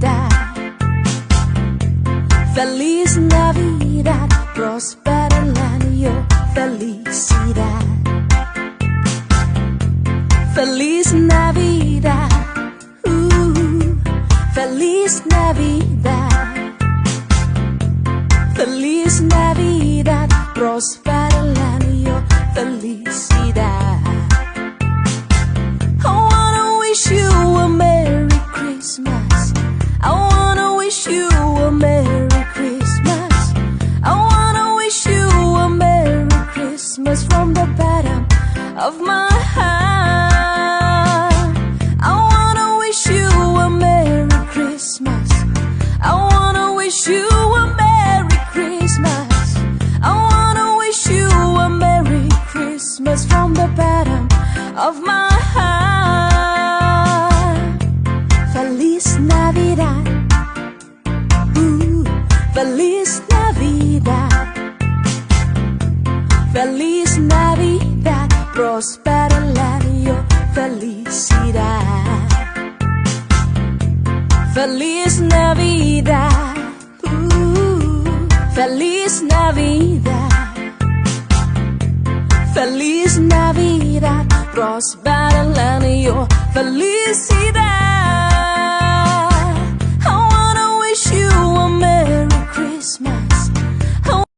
Navidad, feliz Navidad, próspero el año, felicidad. Feliz Navidad, feliz Navidad, feliz Navidad, próspero el año, felicidad. I wanna wish you a Merry Christmas. I wanna wish you a Merry Christmas. I wanna wish you a Merry Christmas from the bottom of my heart. I wanna wish you a Merry Christmas. I wanna wish you a Merry Christmas. I wanna wish you a Merry Christmas from the bottom of my heart. Feliz Navidad, feliz Navidad, feliz Navidad, próspero el año, felicidad. Feliz Navidad, feliz Navidad, feliz Navidad, próspero el año, felicidad. I wanna wish you a Merry Christmas.